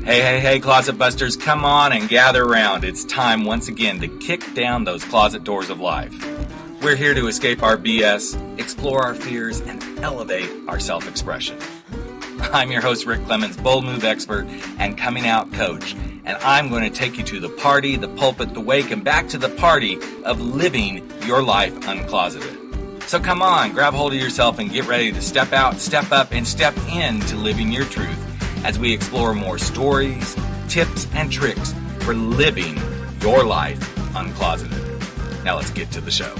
Hey, Closet Busters, come on and gather around. It's time once again to kick down those closet doors of life. We're here to escape our BS, explore our fears, and elevate our self-expression. I'm your host, Rick Clemens, bold move expert and coming out coach, and I'm going to take you to the party, the pulpit, the wake, and back to the party of living your life uncloseted. So come on, grab hold of yourself and get ready to step out, step up, and step into living your truth as we explore more stories, tips, and tricks for living your life uncloseted. Now let's get to the show.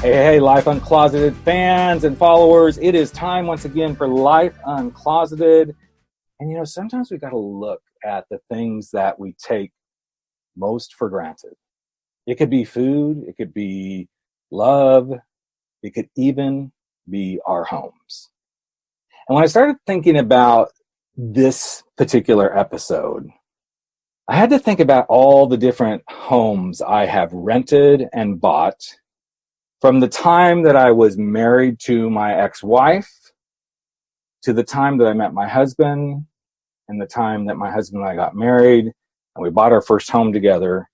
Hey, Life Uncloseted fans and followers. It is time once again for Life Uncloseted. And sometimes we got to look at the things that we take most for granted. It could be food, it could be love, it could even be our homes. And when I started thinking about this particular episode, I had to think about all the different homes I have rented and bought from the time that I was married to my ex-wife to the time that I met my husband and the time that my husband and I got married and we bought our first home together.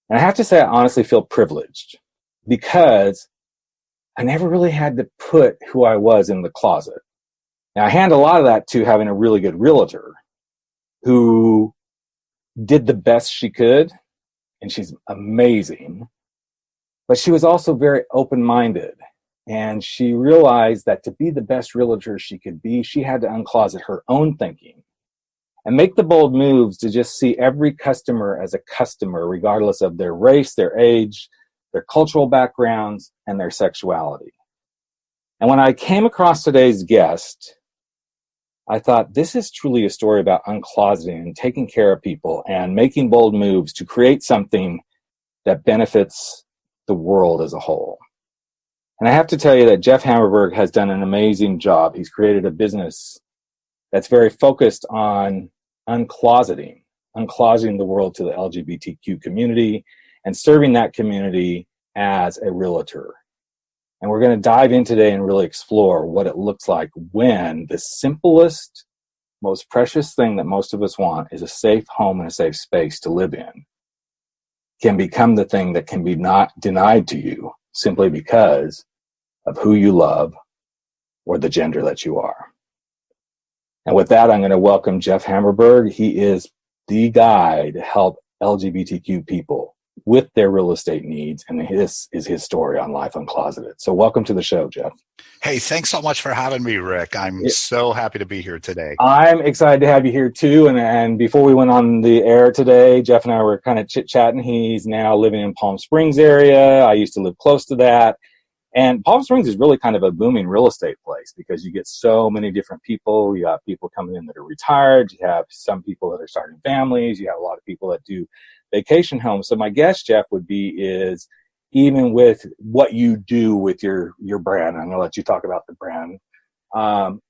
And I have to say, I honestly feel privileged because I never really had to put who I was in the closet. Now, I hand a lot of that to having a really good realtor who did the best she could, and she's amazing. But she was also very open-minded, and she realized that to be the best realtor she could be, she had to uncloset her own thinking and make the bold moves to just see every customer as a customer, regardless of their race, their age, their cultural backgrounds, and their sexuality. And when I came across today's guest, I thought this is truly a story about uncloseting and taking care of people and making bold moves to create something that benefits the world as a whole. And I have to tell you that Jeff Hammerberg has done an amazing job. He's created a business that's very focused on uncloseting the world to the LGBTQ community and serving that community as a realtor. And we're going to dive in today and really explore what it looks like when the simplest, most precious thing that most of us want is a safe home and a safe space to live in can become the thing that can be not denied to you simply because of who you love or the gender that you are. And with that, I'm going to welcome Jeff Hammerberg. He is the guy to help LGBTQ people with their real estate needs, and this is his story on Life Uncloseted. So welcome to the show, Jeff. Hey, thanks so much for having me, Rick. I'm so happy to be here today. I'm excited to have you here too. And before we went on the air today, Jeff and I were kind of chit-chatting. He's now living in Palm Springs area. I used to live close to that. And Palm Springs is really kind of a booming real estate place because you get so many different people. You have people coming in that are retired. You have some people that are starting families. You have a lot of people that do vacation homes. So my guess, Jeff, would be is even with what you do with your brand, I'm going to let you talk about the brand,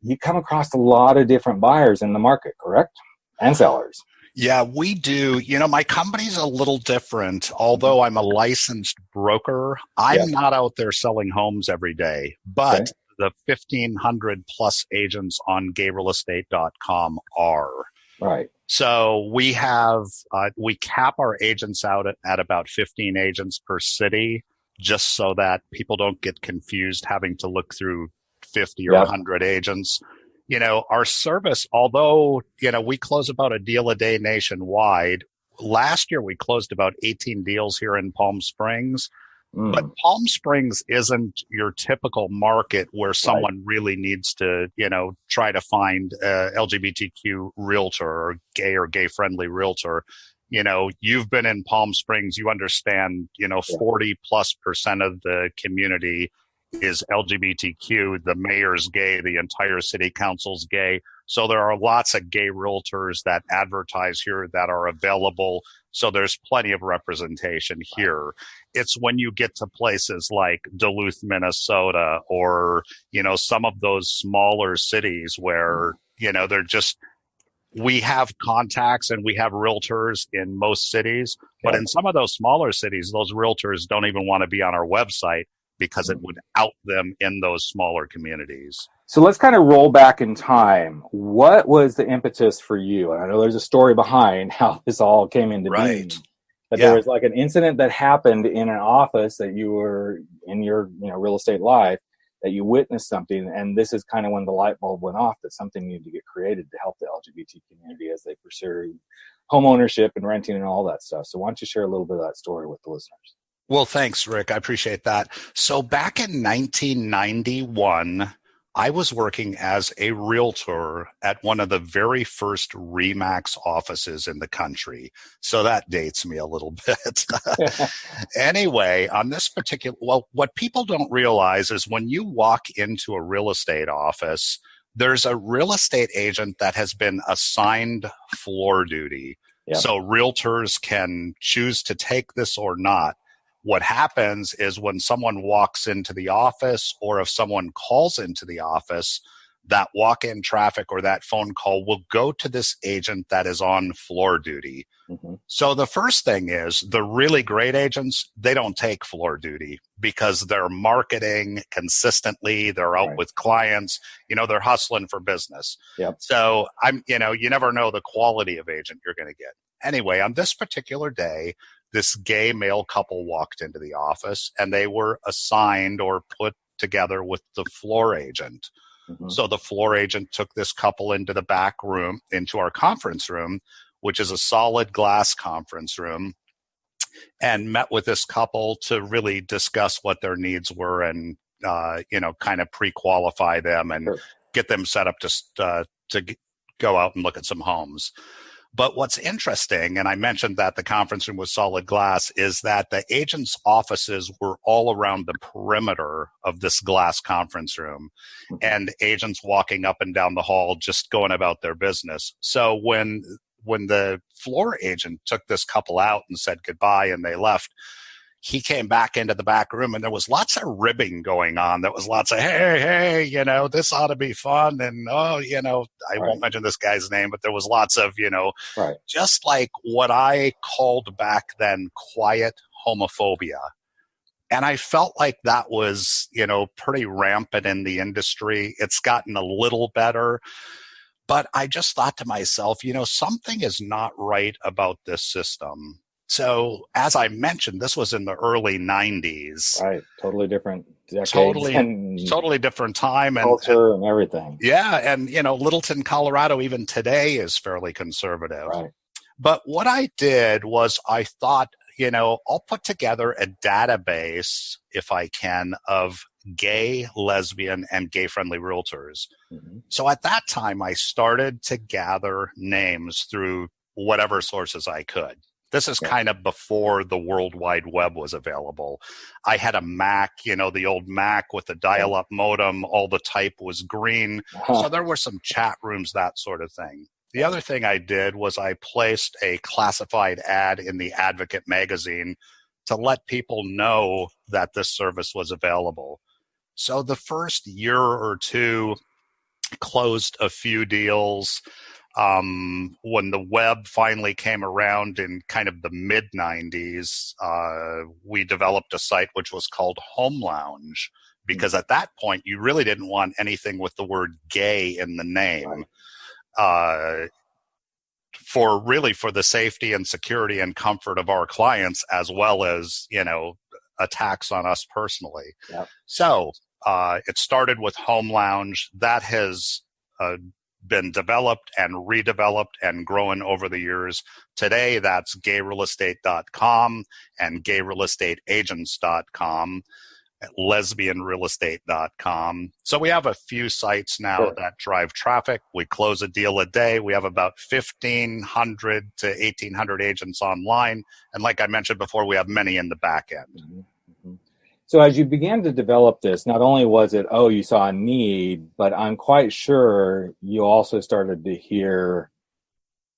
you come across a lot of different buyers in the market, correct? And sellers. Yeah, we do. My company's a little different. Although I'm a licensed broker, I'm not out there selling homes every day. But the 1,500 plus agents on gayrealestate.com are. Right. So we have, we cap our agents out at about 15 agents per city, just so that people don't get confused having to look through 50 or 100 agents. Our service, although, we close about a deal a day nationwide. Last year, we closed about 18 deals here in Palm Springs. But Palm Springs isn't your typical market where someone really needs to, try to find a LGBTQ realtor or gay-friendly realtor. You've been in Palm Springs, you understand, 40+% of the community is LGBTQ. The mayor's gay, the entire city council's gay. So there are lots of gay realtors that advertise here that are available. So there's plenty of representation here. It's when you get to places like Duluth, Minnesota, or, some of those smaller cities where, they're just, we have contacts and we have realtors in most cities, but in some of those smaller cities, those realtors don't even want to be on our website because it would out them in those smaller communities. So let's kind of roll back in time. What was the impetus for you? And I know there's a story behind how this all came into being, but there Yeah. was like an incident that happened in an office that you were in your real estate life, that you witnessed something, and this is kind of when the light bulb went off that something needed to get created to help the LGBT community as they pursue home ownership and renting and all that stuff. So why don't you share a little bit of that story with the listeners? Well, thanks, Rick. I appreciate that. So back in 1991, I was working as a realtor at one of the very first RE/MAX offices in the country. So that dates me a little bit. Anyway, on this particular, well, what people don't realize is when you walk into a real estate office, there's a real estate agent that has been assigned floor duty. Yep. So realtors can choose to take this or not. What happens is when someone walks into the office, or if someone calls into the office, that walk-in traffic or that phone call will go to this agent that is on floor duty. Mm-hmm. So the first thing is the really great agents, they don't take floor duty because they're marketing consistently. They're out with clients, they're hustling for business. Yep. So you never know the quality of agent you're going to get. Anyway, on this particular day, this gay male couple walked into the office and they were assigned or put together with the floor agent. Mm-hmm. So the floor agent took this couple into the back room, into our conference room, which is a solid glass conference room, and met with this couple to really discuss what their needs were and, kind of pre-qualify them and get them set up to go out and look at some homes. But what's interesting, and I mentioned that the conference room was solid glass, is that the agents' offices were all around the perimeter of this glass conference room, and agents walking up and down the hall just going about their business. So when the floor agent took this couple out and said goodbye and they left, he came back into the back room and there was lots of ribbing going on. There was lots of, hey, this ought to be fun. And, I won't mention this guy's name, but there was lots of, just like what I called back then quiet homophobia. And I felt like that was, pretty rampant in the industry. It's gotten a little better. But I just thought to myself, something is not right about this system. So as I mentioned, this was in the early 90s. Right. Totally different decades. Totally different time. Culture and everything. Yeah. And, Littleton, Colorado, even today is fairly conservative. Right. But what I did was I thought, I'll put together a database, if I can, of gay, lesbian, and gay-friendly realtors. Mm-hmm. So at that time, I started to gather names through whatever sources I could. This is kind of before the World Wide Web was available. I had a Mac, the old Mac with the dial-up modem. All the type was green. Uh-huh. So there were some chat rooms, that sort of thing. The other thing I did was I placed a classified ad in the Advocate magazine to let people know that this service was available. So the first year or two closed a few deals. When the web finally came around in kind of the mid-90s, we developed a site which was called Home Lounge, because at that point you really didn't want anything with the word gay in the name. For the safety and security and comfort of our clients, as well as, attacks on us personally. Yep. So it started with Home Lounge. That has been developed and redeveloped and grown over the years. Today, that's gayrealestate.com and gayrealestateagents.com, lesbianrealestate.com. So we have a few sites now that drive traffic. We close a deal a day. We have about 1,500 to 1,800 agents online. And like I mentioned before, we have many in the back end. Mm-hmm. So as you began to develop this, not only was it, you saw a need, but I'm quite sure you also started to hear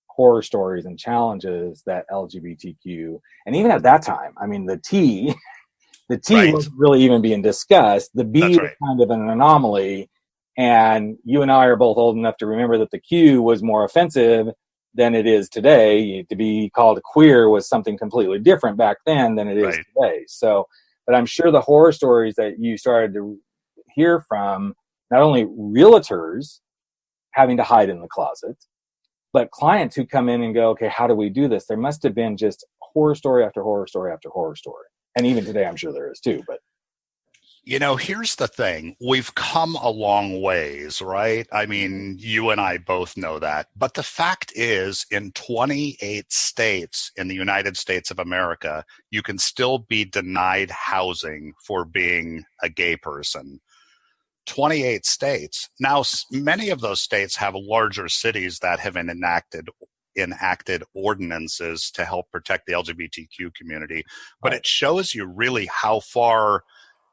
horror stories and challenges that LGBTQ, and even at that time, I mean, the T wasn't really even being discussed. The B was kind of an anomaly, and you and I are both old enough to remember that the Q was more offensive than it is today. To be called queer was something completely different back then than it is today. So, but I'm sure the horror stories that you started to hear from not only realtors having to hide in the closet, but clients who come in and go, okay, how do we do this? There must have been just horror story after horror story after horror story. And even today, I'm sure there is too, but. Here's the thing. We've come a long ways, right? I mean, you and I both know that. But the fact is, in 28 states in the United States of America, you can still be denied housing for being a gay person. 28 states. Now, many of those states have larger cities that have enacted ordinances to help protect the LGBTQ community. But it shows you really how far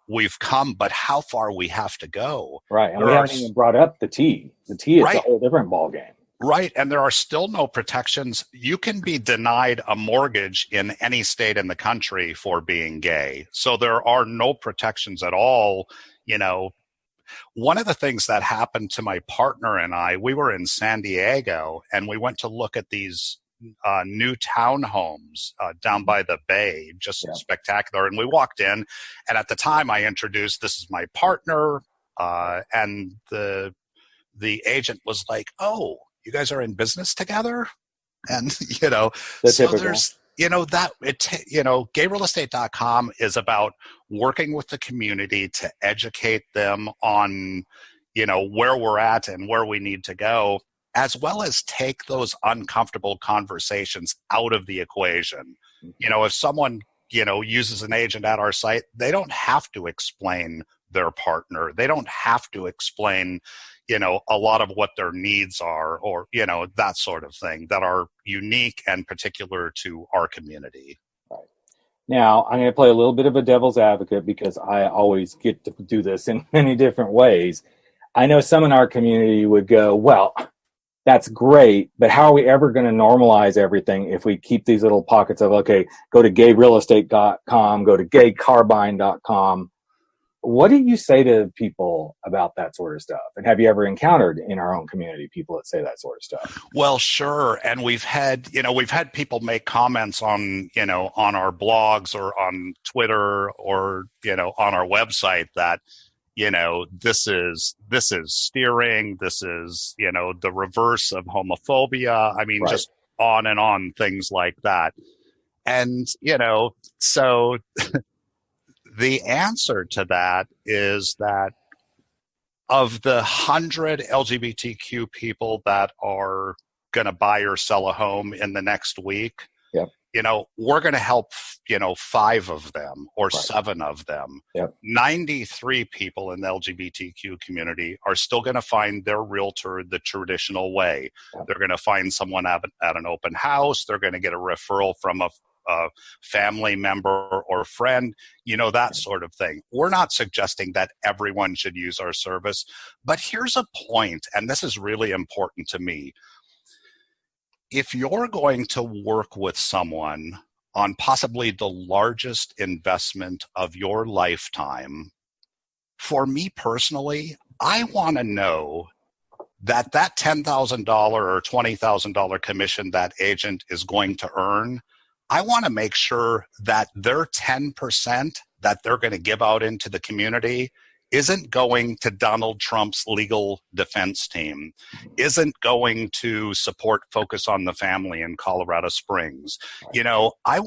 we've come, but how far we have to go. Right. And we haven't even brought up the T. The T is right. a whole different ballgame. Right. And there are still no protections. You can be denied a mortgage in any state in the country for being gay. So there are no protections at all. One of the things that happened to my partner and I, we were in San Diego and we went to look at these new townhomes down by the bay, just spectacular. And we walked in, and at the time I introduced, this is my partner, and the agent was like, "Oh, you guys are in business together?" And so typical. there's gayrealestate.com is about working with the community to educate them on where we're at and where we need to go, as well as take those uncomfortable conversations out of the equation. If someone, uses an agent at our site, they don't have to explain their partner. They don't have to explain, a lot of what their needs are or, that sort of thing that are unique and particular to our community. Right. Now, I'm going to play a little bit of a devil's advocate because I always get to do this in many different ways. I know some in our community would go, well, that's great, but how are we ever going to normalize everything if we keep these little pockets of, okay, go to gayrealestate.com, go to gaycarbine.com. What do you say to people about that sort of stuff? And have you ever encountered in our own community people that say that sort of stuff? Well, sure. And we've had people make comments on, on our blogs or on Twitter or, on our website that, this is steering, this is, the reverse of homophobia. I mean, right. Just on and on, things like that. And, so the answer to that is that of the 100 LGBTQ people that are going to buy or sell a home in the next week, yep. We're going to help, 5 of them or right. 7 of them. Yep. 93 people in the LGBTQ community are still going to find their realtor the traditional way. Yep. They're going to find someone at an open house. They're going to get a referral from a family member or friend, that sort of thing. We're not suggesting that everyone should use our service, but here's a point, and this is really important to me. If you're going to work with someone on possibly the largest investment of your lifetime, for me personally, I want to know that $10,000 or $20,000 commission that agent is going to earn, I want to make sure that their 10% that they're going to give out into the community isn't going to Donald Trump's legal defense team, isn't going to support Focus on the Family in Colorado Springs. I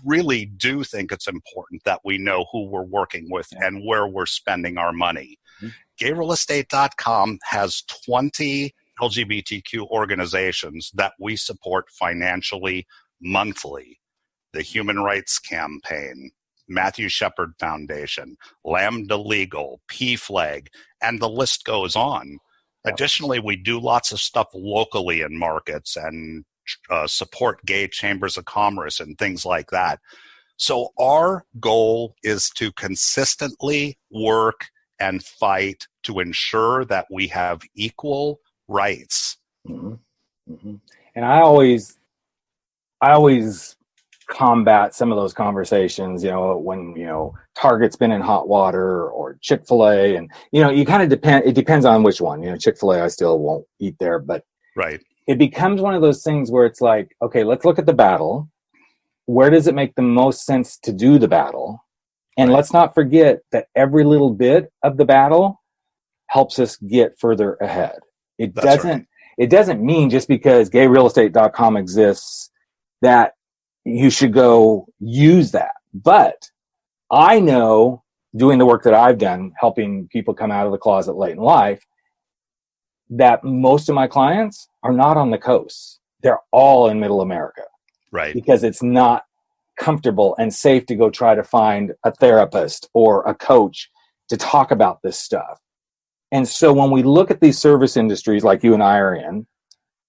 really do think it's important that we know who we're working with and where we're spending our money. Mm-hmm. GayRealEstate.com has 20 LGBTQ organizations that we support financially monthly. The Human Rights Campaign, Matthew Shepard Foundation, Lambda Legal, PFLAG, and the list goes on. Yeah. Additionally, we do lots of stuff locally in markets and support gay chambers of commerce and things like that. So our goal is to consistently work and fight to ensure that we have equal rights. Mm-hmm. Mm-hmm. And I always combat some of those conversations, when, Target's been in hot water or Chick-fil-A, and, you kind of it depends on which one. Chick-fil-A, I still won't eat there, but right. It becomes one of those things where it's like, okay, let's look at the battle. Where does it make the most sense to do the battle? And let's not forget that every little bit of the battle helps us get further ahead. It That's right. doesn't, it doesn't mean, just because That's right. it doesn't mean just because gayrealestate.com exists that you should go use that. But I know, doing the work that I've done, helping people come out of the closet late in life, that most of my clients are not on the coast. They're all in middle America. Right. Because it's not comfortable and safe to go try to find a therapist or a coach to talk about this stuff. And so when we look at these service industries like you and I are in,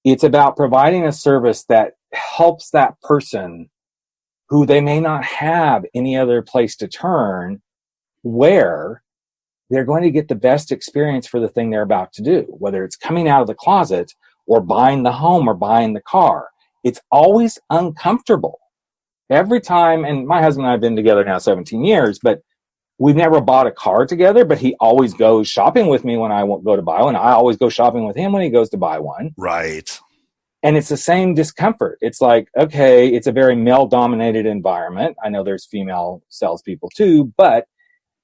it's about providing a service that helps that person who they may not have any other place to turn, where they're going to get the best experience for the thing they're about to do, whether it's coming out of the closet or buying the home or buying the car. It's always uncomfortable. Every time, and my husband and I have been together now 17 years, but we've never bought a car together, but he always goes shopping with me when I go to buy one. I always go shopping with him when he goes to buy one. Right. And it's the same discomfort. It's like, okay, it's a very male-dominated environment. I know there's female salespeople too, but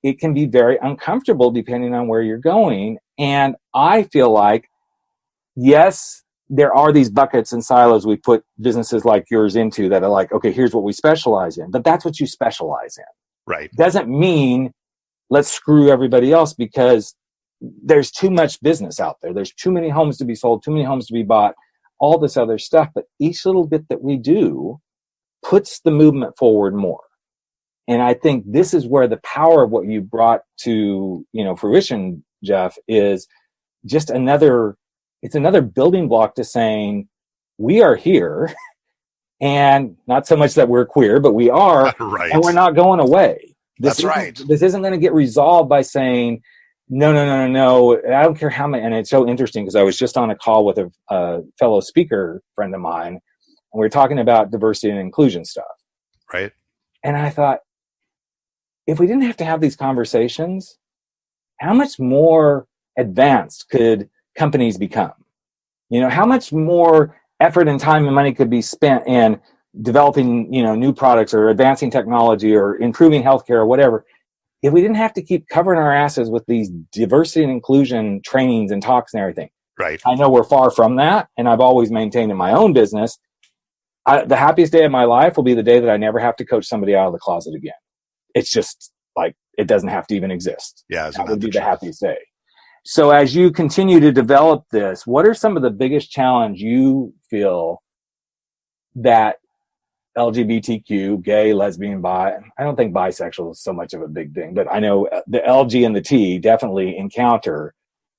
it can be very uncomfortable depending on where you're going. And I feel like, yes, there are these buckets and silos we put businesses like yours into that are like, okay, here's what we specialize in. But that's what you specialize in. Right. Doesn't mean let's screw everybody else, because there's too much business out there. There's too many homes to be sold, too many homes to be bought, all this other stuff. But each little bit that we do puts the movement forward more. And I think this is where the power of what you brought to, fruition, Jeff, is just it's another building block to saying, we are here, and not so much that we're queer, but we are, right. And we're not going away. That's right. This isn't going to get resolved by saying, no. I don't care how many. And it's so interesting because I was just on a call with a fellow speaker friend of mine, and we were talking about diversity and inclusion stuff. Right. And I thought, if we didn't have to have these conversations, how much more advanced could companies become? How much more effort and time and money could be spent in developing, new products or advancing technology or improving healthcare or whatever, if we didn't have to keep covering our asses with these diversity and inclusion trainings and talks and everything. Right. I know we're far from that, and I've always maintained in my own business, the happiest day of my life will be the day that I never have to coach somebody out of the closet again. It's just like, it doesn't have to even exist. Yeah, that would be the happiest day. So as you continue to develop this, what are some of the biggest challenges you feel that LGBTQ, gay, lesbian, bi, I don't think bisexual is so much of a big thing, but I know the LG and the T definitely encounter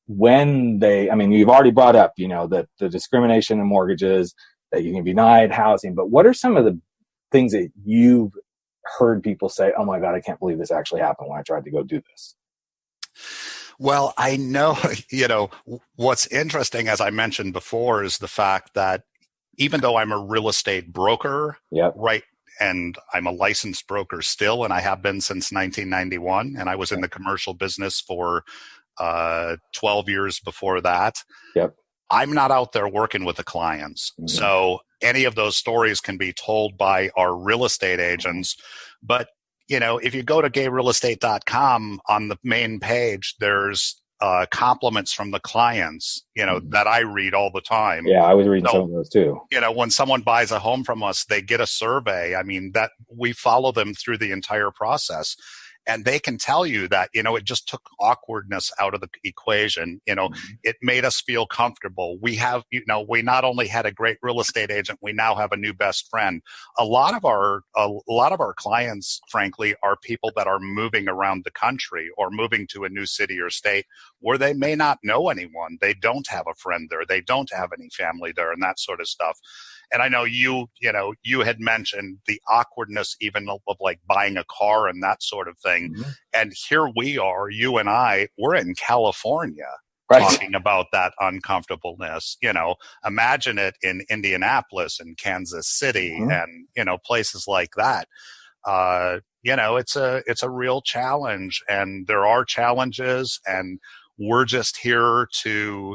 when you've already brought up, the discrimination in mortgages, that you can be denied housing, but what are some of the things that you've heard people say, oh my God, I can't believe this actually happened when I tried to go do this? Well, I know, what's interesting, as I mentioned before, is the fact that even though I'm a real estate broker, yep. Right, and I'm a licensed broker still, and I have been since 1991, and I was in the commercial business for 12 years before that. Yep. I'm not out there working with the clients. Mm-hmm. So any of those stories can be told by our real estate agents. But, if you go to gayrealestate.com, on the main page, there's compliments from the clients, that I read all the time. Yeah, I was reading some of those too. When someone buys a home from us, they get a survey. That we follow them through the entire process. And they can tell you that, it just took awkwardness out of the equation. It made us feel comfortable. We have, we not only had a great real estate agent, we now have a new best friend. A lot of our clients, frankly, are people that are moving around the country or moving to a new city or state where they may not know anyone. They don't have a friend there. They don't have any family there and that sort of stuff. And I know you had mentioned the awkwardness even of like buying a car and that sort of thing. Mm-hmm. And here we are, you and we're in California, right, talking about that uncomfortableness. Imagine it in Indianapolis and Kansas City, mm-hmm, and, places like that. It's a real challenge, and there are challenges, and we're just here to,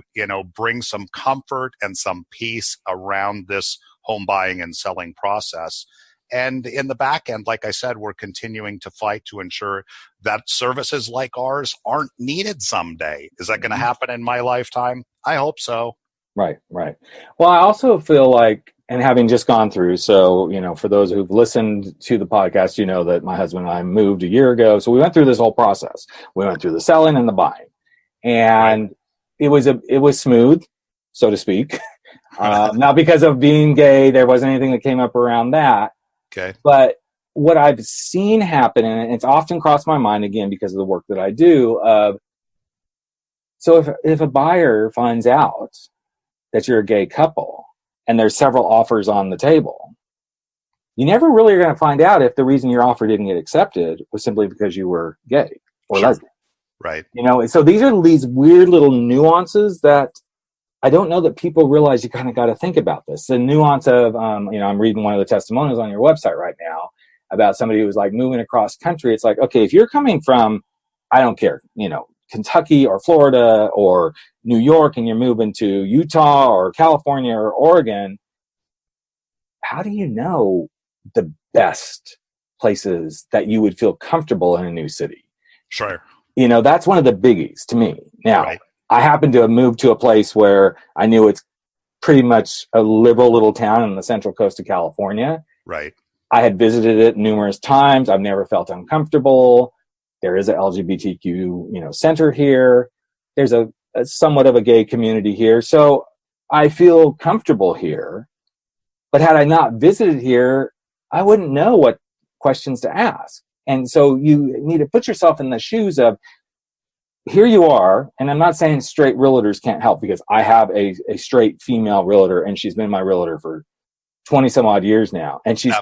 bring some comfort and some peace around this home buying and selling process. And in the back end, like I said, we're continuing to fight to ensure that services like ours aren't needed someday. Is that going to happen in my lifetime? I hope so. Right. Well, I also feel like, and having just gone through, so, for those who've listened to the podcast, you know that my husband and I moved a year ago. So we went through this whole process. We went through the selling and the buying, and it was smooth, so to speak. Not because of being gay, there wasn't anything that came up around that. Okay. But what I've seen happen, and it's often crossed my mind again because of the work that I do, so if a buyer finds out that you're a gay couple and there's several offers on the table, you never really are going to find out if the reason your offer didn't get accepted was simply because you were gay or lesbian. Right. So these are these weird little nuances that I don't know that people realize. You kind of got to think about this. The nuance of, I'm reading one of the testimonials on your website right now about somebody who was like moving across country. It's like, okay, if you're coming from, I don't care, Kentucky or Florida or New York, and you're moving to Utah or California or Oregon, how do you know the best places that you would feel comfortable in a new city? Sure. That's one of the biggies to me. Now, I happen to have moved to a place where I knew it's pretty much a liberal little town on the central coast of California. Right. I had visited it numerous times. I've never felt uncomfortable. There is a LGBTQ, center here. There's a somewhat of a gay community here. So I feel comfortable here. But had I not visited here, I wouldn't know what questions to ask. And so you need to put yourself in the shoes of, here you are, and I'm not saying straight realtors can't help, because I have a straight female realtor, and she's been my realtor for 20 some odd years now. And she's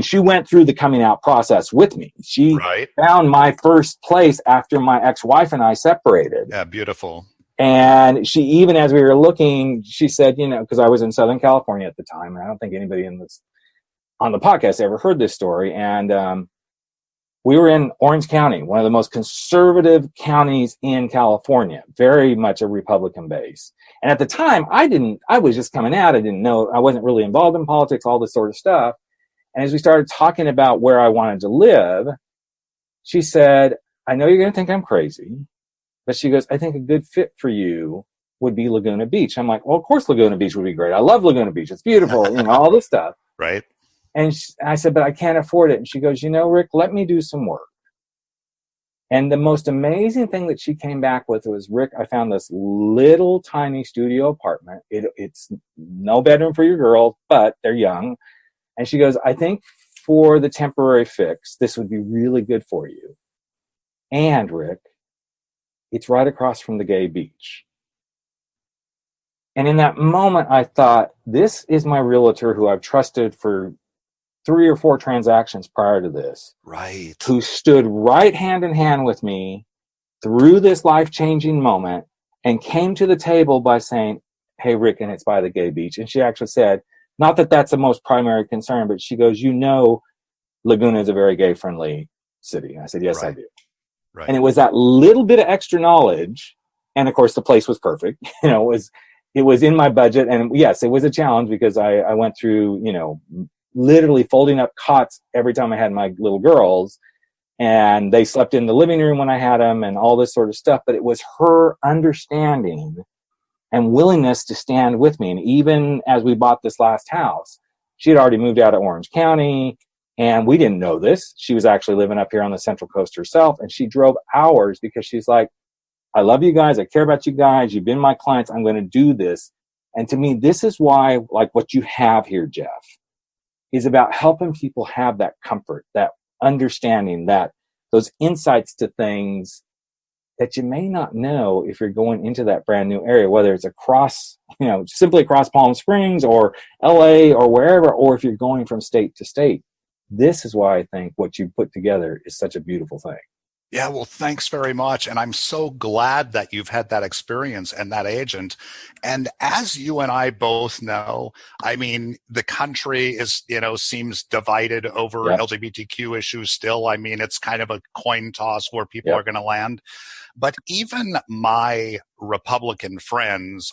she went through the coming out process with me. She found my first place after my ex-wife and I separated. Yeah, beautiful. And she, even as we were looking, she said, because I was in Southern California at the time, and I don't think anybody on the podcast ever heard this story. And we were in Orange County, one of the most conservative counties in California, very much a Republican base. And at the time, I was just coming out. I didn't know, I wasn't really involved in politics, all this sort of stuff. And as we started talking about where I wanted to live, she said, I know you're going to think I'm crazy, but she goes, I think a good fit for you would be Laguna Beach. I'm like, well, of course Laguna Beach would be great. I love Laguna Beach. It's beautiful, all this stuff. Right. And I said, but I can't afford it. And she goes, Rick, let me do some work. And the most amazing thing that she came back with was, Rick, I found this little tiny studio apartment. It's no bedroom for your girls, but they're young. And she goes, I think for the temporary fix, this would be really good for you. And Rick, it's right across from the gay beach. And in that moment, I thought, this is my realtor who I've trusted for 3 or 4 transactions prior to this. Right. Who stood right hand in hand with me through this life-changing moment and came to the table by saying, hey, Rick, and it's by the gay beach. And she actually said, not that that's the most primary concern, but she goes, Laguna is a very gay-friendly city. And I said, yes, I do. Right. And it was that little bit of extra knowledge. And of course, the place was perfect. It was in my budget. And yes, it was a challenge because I went through, literally folding up cots every time I had my little girls, and they slept in the living room when I had them and all this sort of stuff. But it was her understanding and willingness to stand with me. And even as we bought this last house, she had already moved out of Orange County, and we didn't know this. She was actually living up here on the Central Coast herself, and she drove hours because she's like, I love you guys. I care about you guys. You've been my clients. I'm going to do this. And to me, this is why, like what you have here, Jeff, is about helping people have that comfort, that understanding, that those insights to things that you may not know if you're going into that brand new area, whether it's simply across Palm Springs or LA or wherever, or if you're going from state to state. This is why I think what you put together is such a beautiful thing. Yeah, well, thanks very much. And I'm so glad that you've had that experience and that agent. And as you and I both know, I mean, the country is, seems divided over LGBTQ issues still. I mean, it's kind of a coin toss where people are going to land. But even my Republican friends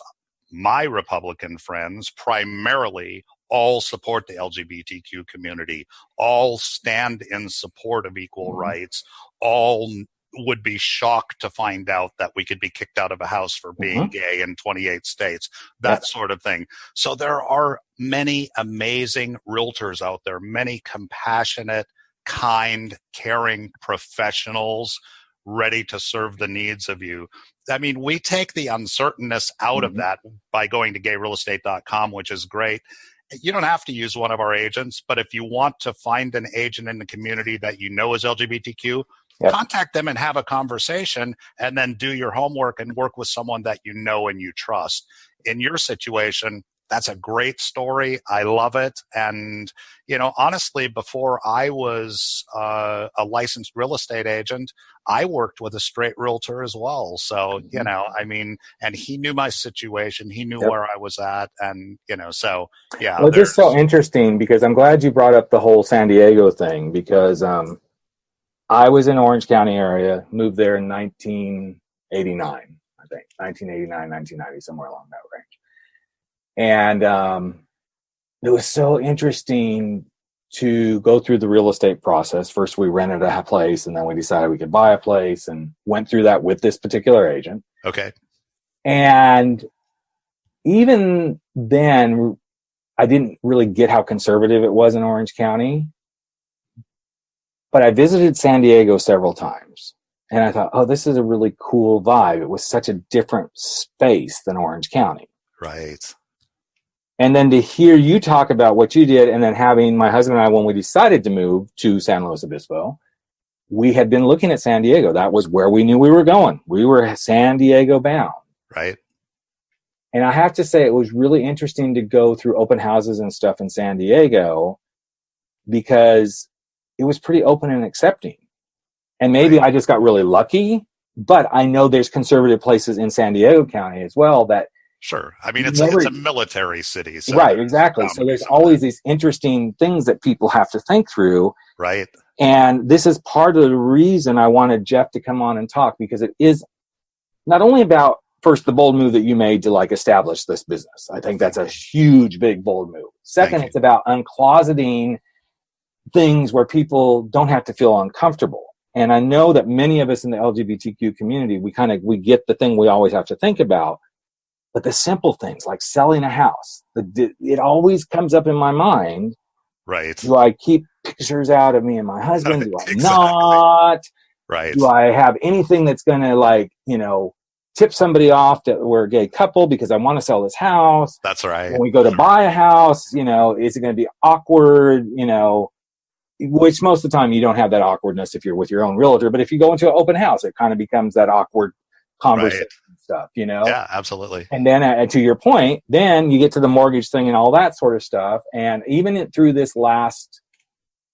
primarily all support the LGBTQ community, all stand in support of equal rights, all would be shocked to find out that we could be kicked out of a house for being gay in 28 states, that sort of thing. So there are many amazing realtors out there, many compassionate, kind, caring professionals ready to serve the needs of you. I mean, we take the uncertainness out of that by going to gayrealestate.com, which is great. You don't have to use one of our agents, but if you want to find an agent in the community that you know is LGBTQ, contact them and have a conversation, and then do your homework and work with someone that you know and you trust. In your situation, that's a great story. I love it. And, you know, honestly, before I was a licensed real estate agent, I worked with a straight realtor as well. So, you know, I mean, and he knew my situation. He knew where I was at. And, you know, so, yeah. Well, it's so interesting because I'm glad you brought up the whole San Diego thing, because I was in Orange County area, moved there in 1989, I think, 1989, 1990, somewhere along that range. And it was so interesting to go through the real estate process. First, we rented a place, and then we decided we could buy a place, and went through that with this particular agent. Okay. And even then, I didn't really get how conservative it was in Orange County. But I visited San Diego several times, and I thought, oh, this is a really cool vibe. It was such a different space than Orange County. Right. And then to hear you talk about what you did, and then having my husband and I, when we decided to move to San Luis Obispo, we had been looking at San Diego. That was where we knew we were going. We were San Diego bound. Right. And I have to say, it was really interesting to go through open houses and stuff in San Diego, because it was pretty open and accepting. And maybe I just got really lucky, but I know there's conservative places in San Diego County as well that. Sure. I mean, it's a military city. So right, exactly. So there's always these interesting things that people have to think through. Right. And this is part of the reason I wanted Jeff to come on and talk, because it is not only about, first, the bold move that you made to like establish this business. I think that's a huge, big, bold move. Second, it's about uncloseting things where people don't have to feel uncomfortable. And I know that many of us in the LGBTQ community, we get the thing we always have to think about, but the simple things like selling a house, it always comes up in my mind. Right. Do I keep pictures out of me and my husband? Do I not? Right. Do I have anything that's going to tip somebody off that we're a gay couple because I want to sell this house? That's right. When we go to buy a house, is it going to be awkward? Which most of the time you don't have that awkwardness if you're with your own realtor. But if you go into an open house, it kind of becomes that awkward conversation stuff, Yeah, absolutely. And then to your point, then you get to the mortgage thing and all that sort of stuff. And even through this last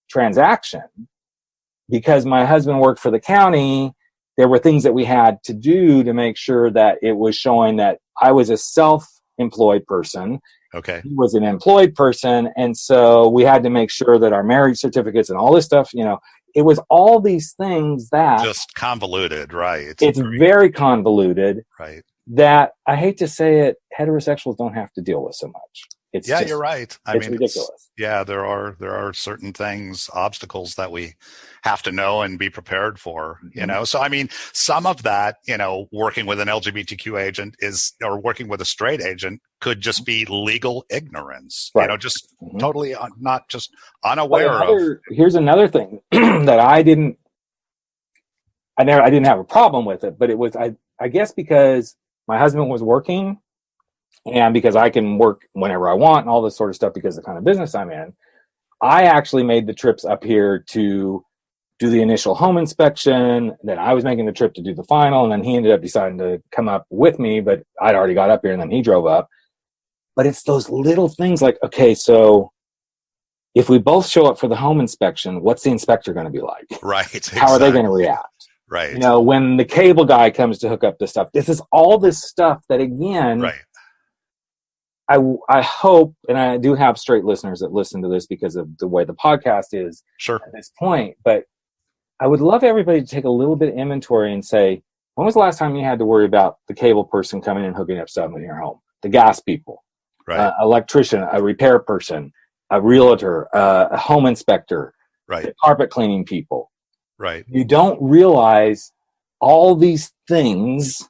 transaction, because my husband worked for the county, there were things that we had to do to make sure that it was showing that I was a self-employed person. Okay. He was an employed person. And so we had to make sure that our marriage certificates and all this stuff, it was all these things that just convoluted, right? It's very convoluted, right? That I hate to say it, heterosexuals don't have to deal with so much. You're right. It's ridiculous. There are certain things, obstacles that we have to know and be prepared for, So, I mean, some of that, working with an LGBTQ agent or working with a straight agent could just be legal ignorance, right. Just totally not just unaware of. Here's another thing that I didn't have a problem with it, but it was, I guess because my husband was working, and because I can work whenever I want and all this sort of stuff because of the kind of business I'm in, I actually made the trips up here to do the initial home inspection. Then I was making the trip to do the final, and then he ended up deciding to come up with me, but I'd already got up here and then he drove up. But it's those little things like, okay, so if we both show up for the home inspection, what's the inspector going to be like? Right. Exactly. How are they going to react? Right. When the cable guy comes to hook up this stuff, this is all this stuff that, again, right. I hope, and I do have straight listeners that listen to this because of the way the podcast is at this point, but I would love everybody to take a little bit of inventory and say, when was the last time you had to worry about the cable person coming and hooking up stuff in your home? The gas people. Right. electrician, a repair person, a realtor, a home inspector, Right. carpet cleaning people. Right. You don't realize all these things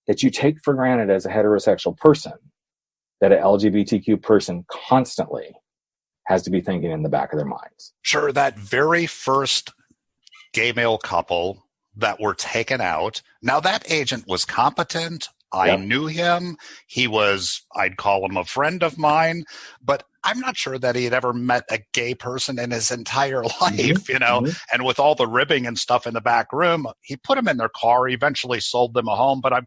that you take for granted as a heterosexual person that an LGBTQ person constantly has to be thinking in the back of their minds. Sure, that very first gay male couple that were taken out. Now, that agent was competent. I knew him. He was, I'd call him a friend of mine, but I'm not sure that he had ever met a gay person in his entire life, you know, and with all the ribbing and stuff in the back room, he put them in their car, he eventually sold them a home. But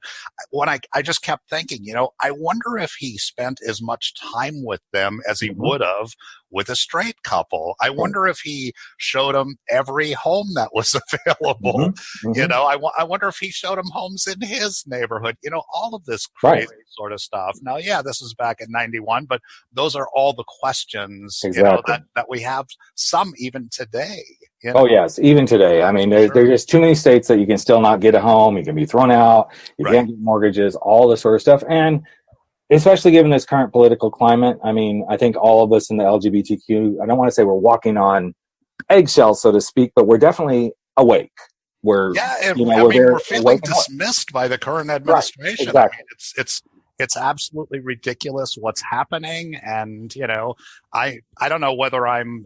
I just kept thinking, you know, I wonder if he spent as much time with them as he would have with a straight couple. I wonder if he showed them every home that was available. You know, I wonder if he showed them homes in his neighborhood, you know, all of this crazy sort of stuff. Now, yeah, this is back in 91, but those are all the questions, you know, that we have, some even today. You know? Oh, yes, even today. I mean, there's just too many states that you can still not get a home. You can be thrown out. You can't get mortgages, all this sort of stuff. And especially given this current political climate, I mean, I think all of us in the LGBTQ, I don't want to say we're walking on eggshells, so to speak, but we're definitely awake. We're, you know, we're feeling dismissed by the current administration. Exactly. I mean, it's absolutely ridiculous what's happening. And, you know, I don't know whether I'm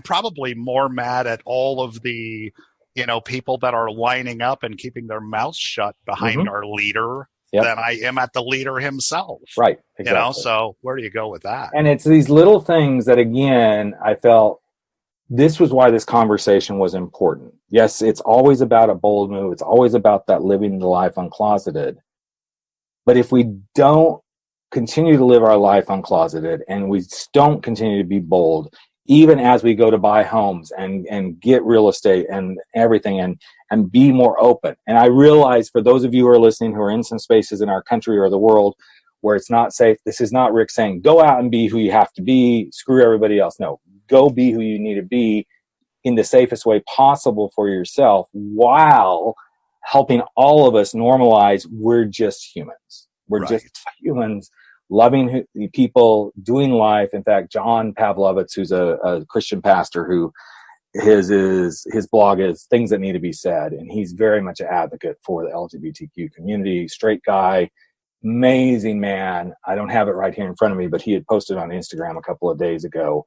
probably more mad at all of the, you know, people that are lining up and keeping their mouths shut behind our leader than I am at the leader himself. Right. Exactly. You know, so where do you go with that? And it's these little things that, again, I felt this was why this conversation was important. Yes, it's always about a bold move. It's always about that living the life uncloseted. But if we don't continue to live our life uncloseted and we don't continue to be bold, even as we go to buy homes and get real estate and everything and be more open. And I realize for those of you who are listening who are in some spaces in our country or the world where it's not safe, this is not Rick saying, go out and be who you have to be, screw everybody else. No, go be who you need to be in the safest way possible for yourself while helping all of us normalize we're just humans. We're just humans loving people, doing life. In fact, John Pavlovitz, who's a Christian pastor who his blog is Things That Need to Be Said, and he's very much an advocate for the LGBTQ community, straight guy, amazing man. I don't have it right here in front of me, but he had posted on Instagram a couple of days ago,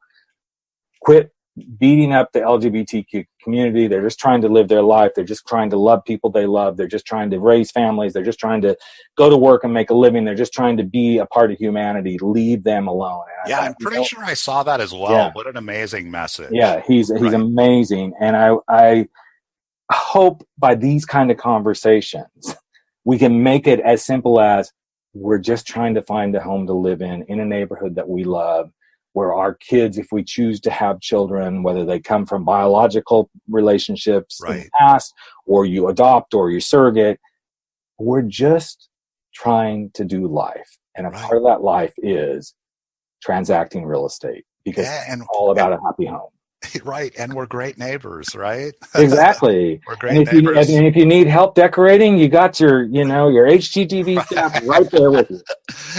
quit beating up the LGBTQ community. They're just trying to live their life. They're just trying to love people they love. They're just trying to raise families. They're just trying to go to work and make a living. They're just trying to be a part of humanity. Leave them alone. And I'm pretty sure I saw that as well. Yeah. What an amazing message. Yeah, he's amazing. And I hope by these kind of conversations, we can make it as simple as we're just trying to find a home to live in a neighborhood that we love, where our kids, if we choose to have children, whether they come from biological relationships in the past, or you adopt or you surrogate, we're just trying to do life. And a part of that life is transacting real estate, because it's all about a happy home. Right. And we're great neighbors, right? Exactly. We're great neighbors. And if you need help decorating, you got your HGTV staff right there with you.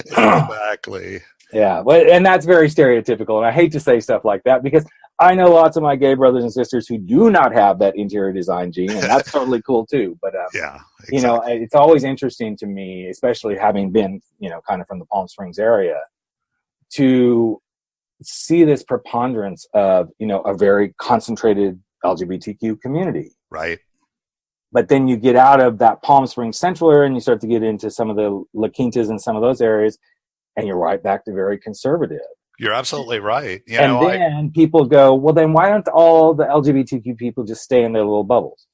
Exactly. Yeah, and that's very stereotypical, and I hate to say stuff like that because I know lots of my gay brothers and sisters who do not have that interior design gene, and that's totally cool too. But you know, it's always interesting to me, especially having been, you know, kind of from the Palm Springs area, to see this preponderance of, you know, a very concentrated LGBTQ community. Right. But then you get out of that Palm Springs central area and you start to get into some of the La Quintas and some of those areas, and you're right back to very conservative. You're absolutely right. Then people go, well, then why don't all the LGBTQ people just stay in their little bubbles?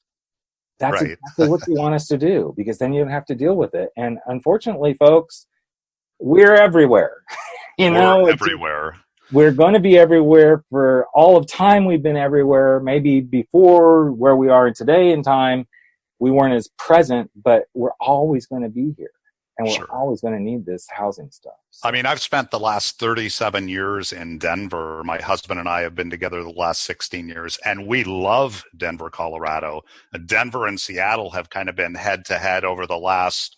That's exactly what you want us to do, because then you don't have to deal with it. And unfortunately, folks, we're everywhere. We're everywhere. We're going to be everywhere for all of time. We've been everywhere. Maybe before where we are today in time, we weren't as present, but we're always going to be here. And we're always going to need this housing stuff. So. I mean, I've spent the last 37 years in Denver. My husband and I have been together the last 16 years, and we love Denver, Colorado. Denver and Seattle have kind of been head to head over the last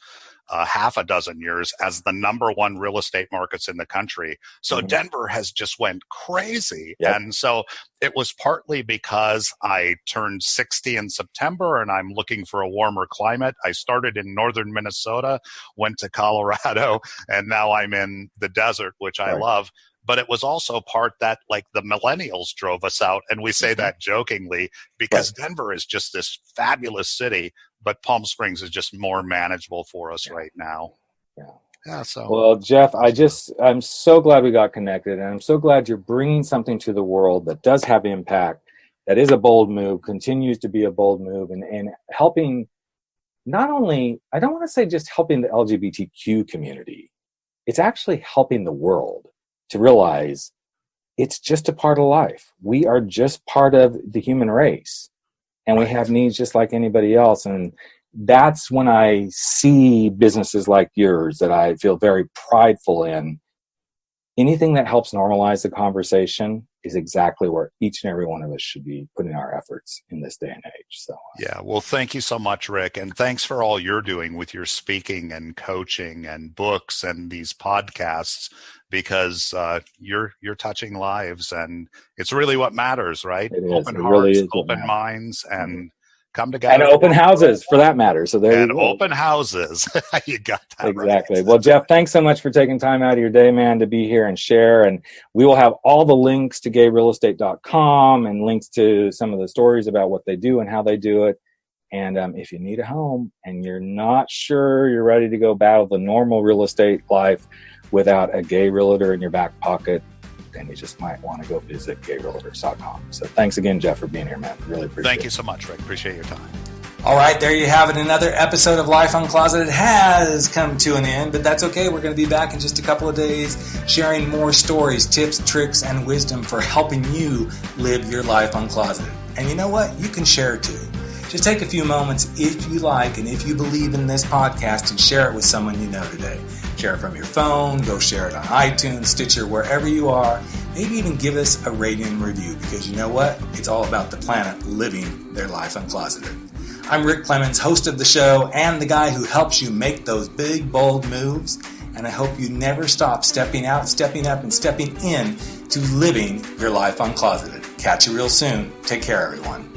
half a dozen years as the number one real estate markets in the country. So Denver has just went crazy. Yep. And so it was partly because I turned 60 in September and I'm looking for a warmer climate. I started in northern Minnesota, went to Colorado, and now I'm in the desert, which I love. But it was also part that like the millennials drove us out. And we say that jokingly because Denver is just this fabulous city, but Palm Springs is just more manageable for us right now. Yeah. So, well, Jeff, I'm so glad we got connected, and I'm so glad you're bringing something to the world that does have impact, that is a bold move, continues to be a bold move, and helping not only, I don't want to say just helping the LGBTQ community, it's actually helping the world to realize it's just a part of life. We are just part of the human race, and we have needs just like anybody else. And that's when I see businesses like yours that I feel very prideful in. Anything that helps normalize the conversation is exactly where each and every one of us should be putting our efforts in this day and age. So, yeah, well, thank you so much, Rick. And thanks for all you're doing with your speaking and coaching and books and these podcasts, because you're touching lives, and it's really what matters, right? Open hearts, really open minds, and come together. And open houses, for that matter. So there you go. Open houses. You got that exactly. Right. Well, Jeff, thanks so much for taking time out of your day, man, to be here and share. And we will have all the links to gayrealestate.com and links to some of the stories about what they do and how they do it. And if you need a home and you're not sure you're ready to go battle the normal real estate life without a gay realtor in your back pocket, then you just might want to go visit gayrealtors.com. So thanks again, Jeff, for being here, man. Really appreciate it. Thank you so much, Rick. Appreciate your time. All right, there you have it. Another episode of Life Uncloseted has come to an end, but that's okay. We're going to be back in just a couple of days sharing more stories, tips, tricks, and wisdom for helping you live your life uncloseted. And you know what? You can share too. Just take a few moments if you like and if you believe in this podcast and share it with someone you know today. Share it from your phone, go share it on iTunes, Stitcher, wherever you are. Maybe even give us a rating and review, because you know what? It's all about the planet living their life uncloseted. I'm Rick Clemens, host of the show and the guy who helps you make those big, bold moves. And I hope you never stop stepping out, stepping up, and stepping in to living your life uncloseted. Catch you real soon. Take care, everyone.